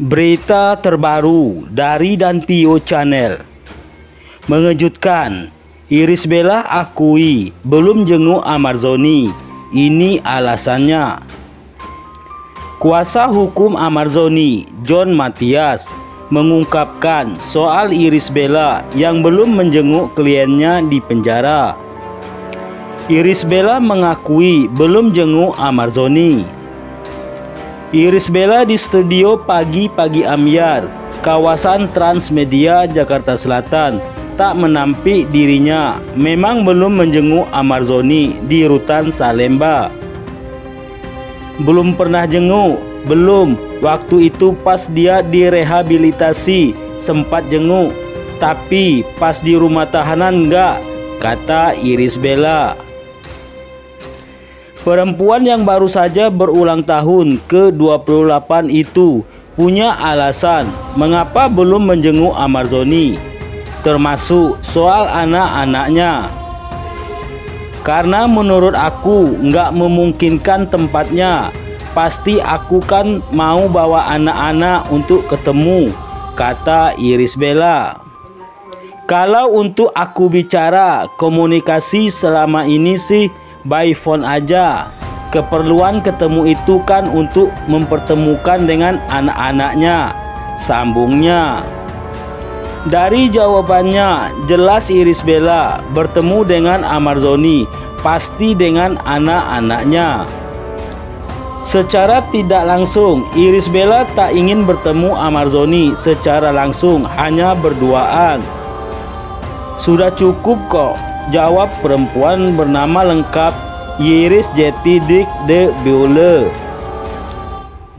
Berita terbaru dari Dantio Channel. Mengejutkan, Irish Bella akui belum jenguk Amarzoni. Ini alasannya. Kuasa hukum Amarzoni, John Mathias, mengungkapkan soal Irish Bella yang belum menjenguk kliennya di penjara. Irish Bella mengakui belum jenguk Amarzoni. Irish Bella di studio Pagi Ambyar, kawasan Transmedia, Jakarta Selatan, tak menampik dirinya memang belum menjenguk Amarzoni di rutan Salemba. Belum pernah jenguk, belum. Waktu itu pas dia direhabilitasi sempat jenguk, tapi pas di rumah tahanan enggak, kata Irish Bella. Perempuan yang baru saja berulang tahun ke-28 itu punya alasan mengapa belum menjenguk Amarzoni, termasuk soal anak-anaknya. Karena menurut aku nggak memungkinkan tempatnya, pasti aku kan mau bawa anak-anak untuk ketemu, kata Irish Bella. Kalau untuk aku bicara komunikasi selama ini sih by phone aja. Keperluan ketemu itu kan untuk mempertemukan dengan anak-anaknya, sambungnya. Dari jawabannya jelas Irish Bella bertemu dengan Amarzoni pasti dengan anak-anaknya. Secara tidak langsung Irish Bella tak ingin bertemu Amarzoni secara langsung, hanya berduaan. Sudah cukup kok, jawab perempuan bernama lengkap Iris Jetty Dick de Beule.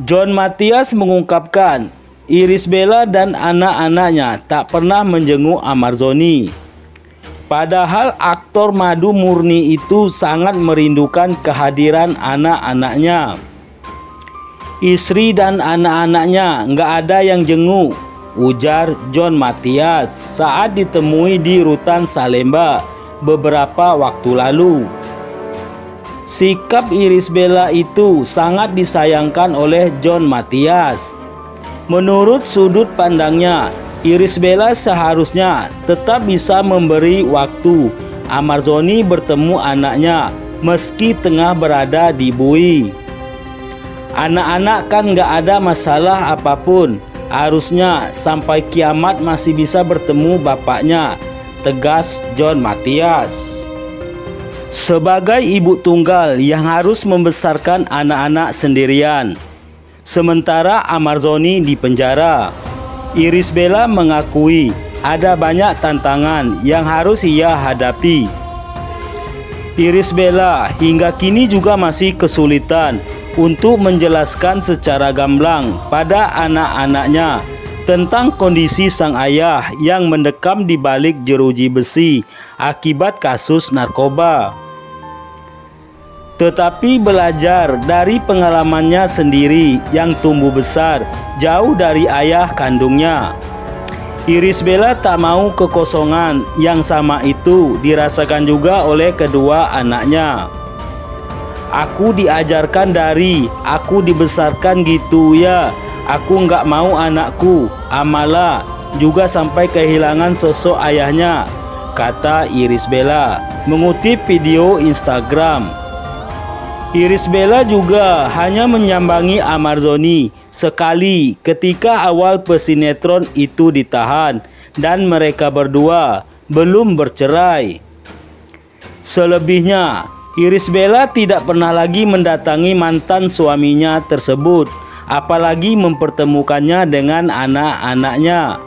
John Mathias mengungkapkan Irish Bella dan anak-anaknya tak pernah menjenguk Amarzoni. Padahal aktor madu murni itu sangat merindukan kehadiran anak-anaknya. Istri dan anak-anaknya nggak ada yang jenguk, ujar John Mathias saat ditemui di rutan Salemba beberapa waktu lalu. Sikap Irish Bella itu sangat disayangkan oleh John Mathias. Menurut sudut pandangnya, Irish Bella seharusnya tetap bisa memberi waktu Amarzoni bertemu anaknya meski tengah berada di bui. Anak-anak kan nggak ada masalah apapun, harusnya sampai kiamat masih bisa bertemu bapaknya, tegas John Mathias. Sebagai ibu tunggal yang harus membesarkan anak-anak sendirian, sementara Amarzoni di penjara, Irish Bella mengakui ada banyak tantangan yang harus ia hadapi. Irish Bella hingga kini juga masih kesulitan untuk menjelaskan secara gamblang pada anak-anaknya tentang kondisi sang ayah yang mendekam di balik jeruji besi akibat kasus narkoba. Tetapi belajar dari pengalamannya sendiri yang tumbuh besar jauh dari ayah kandungnya, Irish Bella tak mau kekosongan yang sama itu dirasakan juga oleh kedua anaknya. Aku diajarkan dari, aku dibesarkan gitu ya. Aku nggak mau anakku, Amala, juga sampai kehilangan sosok ayahnya, kata Irish Bella, mengutip video Instagram. Irish Bella juga hanya menyambangi Amarzoni sekali ketika awal pesinetron itu ditahan dan mereka berdua belum bercerai. Selebihnya, Irish Bella tidak pernah lagi mendatangi mantan suaminya tersebut, apalagi mempertemukannya dengan anak-anaknya.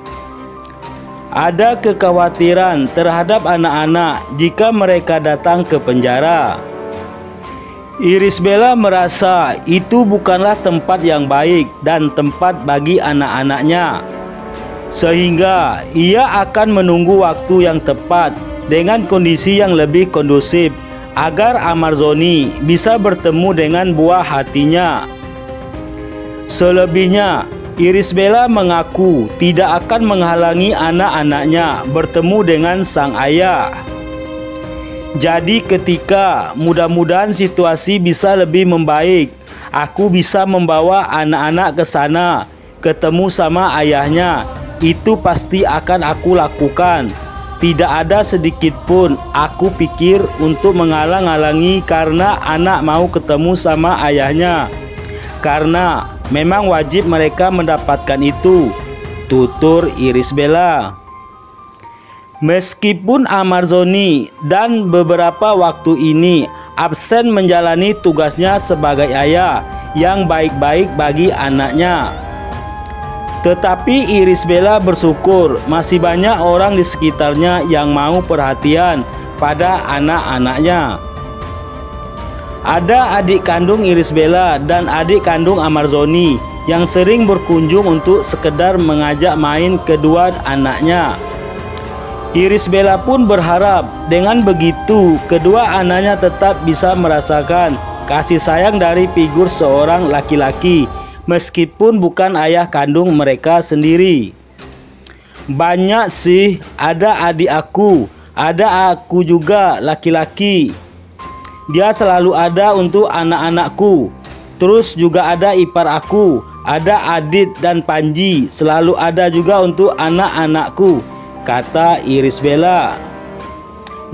Ada kekhawatiran terhadap anak-anak jika mereka datang ke penjara. Irish Bella merasa itu bukanlah tempat yang baik dan tempat bagi anak-anaknya, sehingga ia akan menunggu waktu yang tepat dengan kondisi yang lebih kondusif agar Amarzoni bisa bertemu dengan buah hatinya. Selebihnya, Irish Bella mengaku tidak akan menghalangi anak-anaknya bertemu dengan sang ayah. Jadi ketika mudah-mudahan situasi bisa lebih membaik, aku bisa membawa anak-anak ke sana ketemu sama ayahnya, itu pasti akan aku lakukan. Tidak ada sedikit pun aku pikir untuk menghalang-halangi karena anak mau ketemu sama ayahnya. Karena memang wajib mereka mendapatkan itu, tutur Irish Bella. Meskipun Amarzoni dan beberapa waktu ini absen menjalani tugasnya sebagai ayah yang baik-baik bagi anaknya, tetapi Irish Bella bersyukur masih banyak orang di sekitarnya yang mau perhatian pada anak-anaknya. Ada adik kandung Irish Bella dan adik kandung Amarzoni yang sering berkunjung untuk sekedar mengajak main kedua anaknya. Irish Bella pun berharap dengan begitu kedua anaknya tetap bisa merasakan kasih sayang dari figur seorang laki-laki meskipun bukan ayah kandung mereka sendiri. Banyak sih, ada adik aku, ada aku juga laki-laki. Dia selalu ada untuk anak-anakku. Terus juga ada ipar aku, ada Adit dan Panji, selalu ada juga untuk anak-anakku, kata Irish Bella.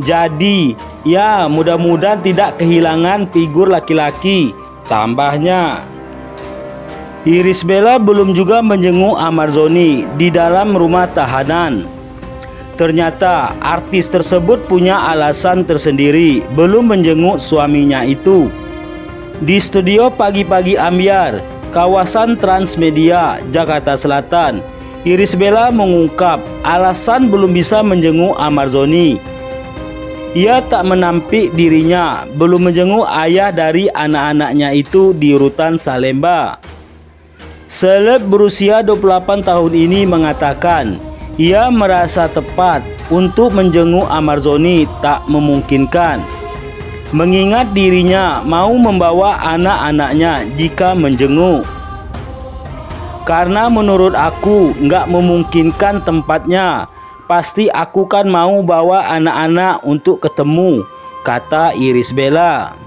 Jadi, ya mudah-mudahan tidak kehilangan figur laki-laki, tambahnya. Irish Bella belum juga menjenguk Amarzoni di dalam rumah tahanan. Ternyata artis tersebut punya alasan tersendiri belum menjenguk suaminya itu. Di studio Pagi-Pagi Ambyar, kawasan Transmedia, Jakarta Selatan, Irish Bella mengungkap alasan belum bisa menjenguk Amarzoni. Ia tak menampik dirinya belum menjenguk ayah dari anak-anaknya itu di Rutan Salemba. Seleb berusia 28 tahun ini mengatakan ia merasa tepat untuk menjenguk Amarzoni tak memungkinkan, mengingat dirinya mau membawa anak-anaknya jika menjenguk. Karena menurut aku nggak memungkinkan tempatnya, pasti aku kan mau bawa anak-anak untuk ketemu, kata Irish Bella.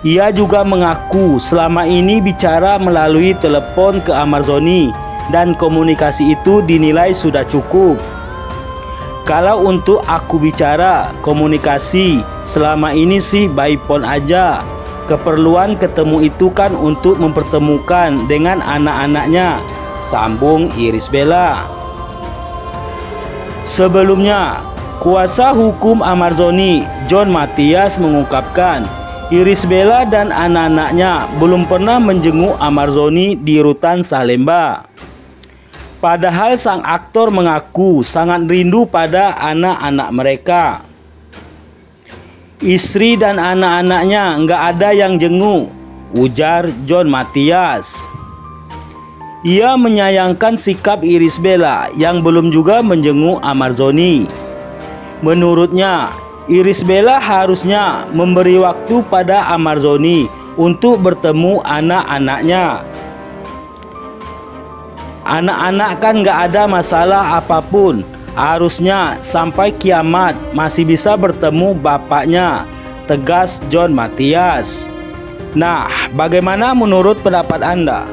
Ia juga mengaku selama ini bicara melalui telepon ke Amarzoni dan komunikasi itu dinilai sudah cukup. Kalau untuk aku bicara komunikasi selama ini sih by phone aja. Keperluan ketemu itu kan untuk mempertemukan dengan anak-anaknya, sambung Irish Bella. Sebelumnya, kuasa hukum Amarzoni, John Mathias, mengungkapkan Irish Bella dan anak-anaknya belum pernah menjenguk Amarzoni di Rutan Salemba. Padahal sang aktor mengaku sangat rindu pada anak-anak mereka. Istri dan anak-anaknya nggak ada yang jenguk, ujar John Mathias. Ia menyayangkan sikap Irish Bella yang belum juga menjenguk Amarzoni. Menurutnya, Irish Bella harusnya memberi waktu pada Amarzoni untuk bertemu anak-anaknya. Anak-anak kan gak ada masalah apapun, harusnya sampai kiamat masih bisa bertemu bapaknya, tegas John Mathias. Nah, bagaimana menurut pendapat Anda?